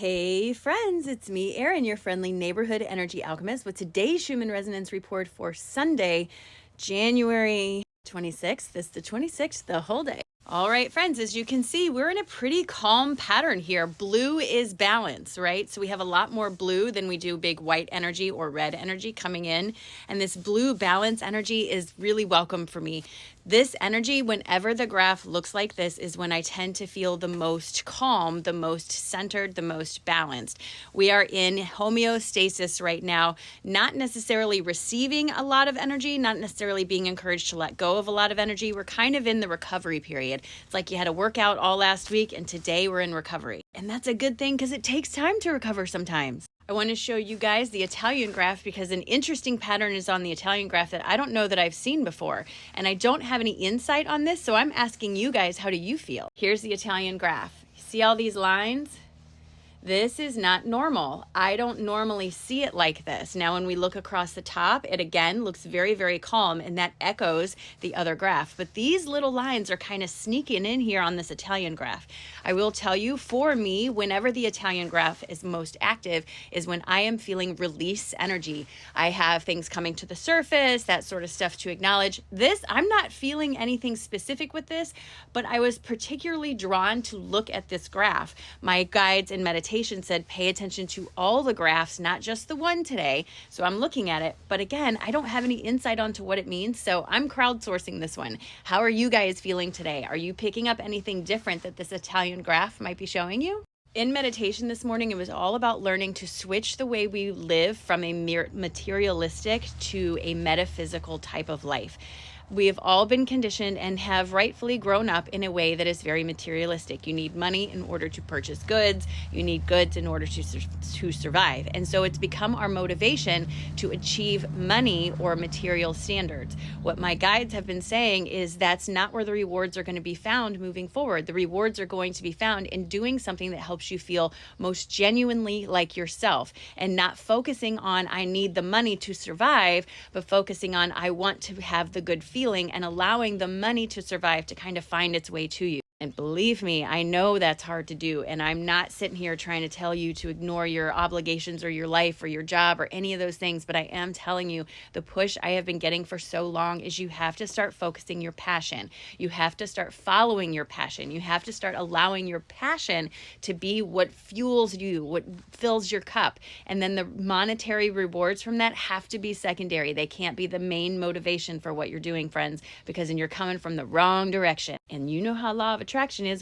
Hey friends, it's me, Erin, your friendly neighborhood energy alchemist with today's Schumann resonance report for Sunday, January 26th. This is the 26th, the whole day. All right, friends, as you can see, we're in a pretty calm pattern here. Blue is balance, right? So we have a lot more blue than we do big white energy or red energy coming in. And this blue balance energy is really welcome for me. This energy, whenever the graph looks like this, is when I tend to feel the most calm, the most centered, the most balanced. We are in homeostasis right now, not necessarily receiving a lot of energy, not necessarily being encouraged to let go of a lot of energy. We're kind of in the recovery period. It's like you had a workout all last week and today we're in recovery. And that's a good thing because it takes time to recover sometimes. I want to show you guys the Italian graph because an interesting pattern is on the Italian graph that I don't know that I've seen before. And I don't have any insight on this, so I'm asking you guys, how do you feel? Here's the Italian graph. See all these lines? This is not normal. I don't normally see it like this. Now, when we look across the top, it again looks very, very calm, and that echoes the other graph. But these little lines are kind of sneaking in here on this Italian graph. I will tell you, for me, whenever the Italian graph is most active is when I am feeling release energy. I have things coming to the surface, that sort of stuff to acknowledge. This, I'm not feeling anything specific with this, but I was particularly drawn to look at this graph. My guides in meditation said pay attention to all the graphs, not just the one today. So I'm looking at it, but again, I don't have any insight onto what it means, so I'm crowdsourcing this one. How are you guys feeling today? Are you picking up anything different that this Italian graph might be showing you? In meditation this morning, it was all about learning to switch the way we live from a materialistic to a metaphysical type of life. We have all been conditioned and have rightfully grown up in a way that is very materialistic. You need money in order to purchase goods. You need goods in order to survive. And so it's become our motivation to achieve money or material standards. What my guides have been saying is that's not where the rewards are going to be found moving forward. The rewards are going to be found in doing something that helps you feel most genuinely like yourself and not focusing on I need the money to survive, but focusing on I want to have the good feeling and allowing the money to survive to kind of find its way to you. And believe me, I know that's hard to do. And I'm not sitting here trying to tell you to ignore your obligations or your life or your job or any of those things. But I am telling you, the push I have been getting for so long is you have to start focusing your passion. You have to start following your passion. You have to start allowing your passion to be what fuels you, what fills your cup. And then the monetary rewards from that have to be secondary. They can't be the main motivation for what you're doing, friends, because then you're coming from the wrong direction. And you know how law of attraction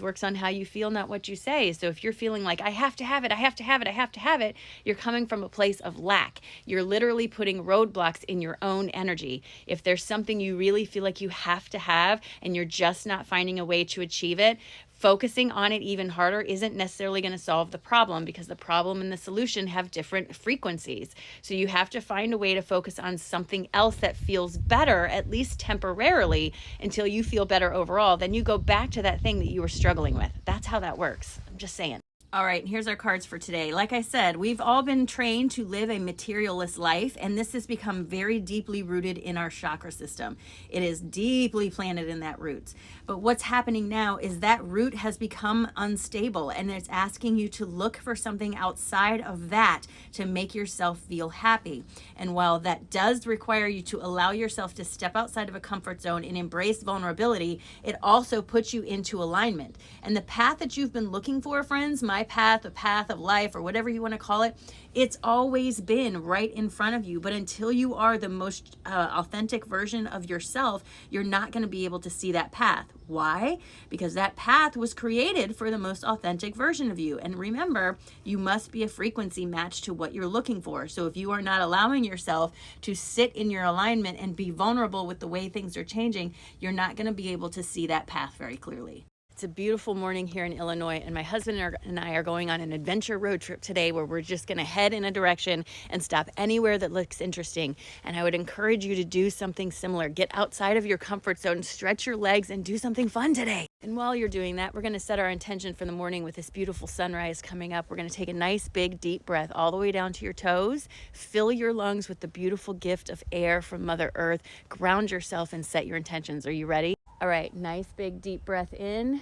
works on how you feel, not what you say. So if you're feeling like I have to have it, I have to have it, I have to have it, you're coming from a place of lack. You're literally putting roadblocks in your own energy. If there's something you really feel like you have to have and you're just not finding a way to achieve it, focusing on it even harder isn't necessarily going to solve the problem because the problem and the solution have different frequencies. So you have to find a way to focus on something else that feels better, at least temporarily, until you feel better overall. Then you go back to that thing that you were struggling with. That's how that works. I'm just saying. All right, here's our cards for today. Like I said, we've all been trained to live a materialist life, and this has become very deeply rooted in our chakra system. It is deeply planted in that roots. But what's happening now is that root has become unstable, and it's asking you to look for something outside of that to make yourself feel happy. And while that does require you to allow yourself to step outside of a comfort zone and embrace vulnerability, it also puts you into alignment. And the path that you've been looking for, friends, my path, the path of life, or whatever you want to call it, it's always been right in front of you. But until you are the most authentic version of yourself, you're not going to be able to see that path. Why? Because that path was created for the most authentic version of you. And remember, you must be a frequency match to what you're looking for. So if you are not allowing yourself to sit in your alignment and be vulnerable with the way things are changing, you're not going to be able to see that path very clearly. It's a beautiful morning here in Illinois, and my husband and I are going on an adventure road trip today where we're just going to head in a direction and stop anywhere that looks interesting. And I would encourage you to do something similar. Get outside of your comfort zone, stretch your legs, and do something fun today. And while you're doing that, we're going to set our intention for the morning with this beautiful sunrise coming up. We're going to take a nice, big, deep breath all the way down to your toes. Fill your lungs with the beautiful gift of air from Mother Earth. Ground yourself and set your intentions. Are you ready? All right, nice big deep breath in.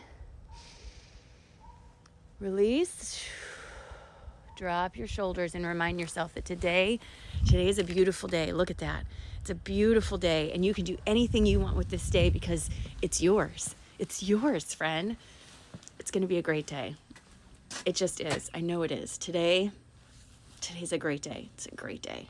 Release. Drop your shoulders and remind yourself that today is a beautiful day. Look at that. It's a beautiful day, and you can do anything you want with this day because it's yours. It's yours, friend. It's going to be a great day. It just is. I know it is. Today's a great day. It's a great day.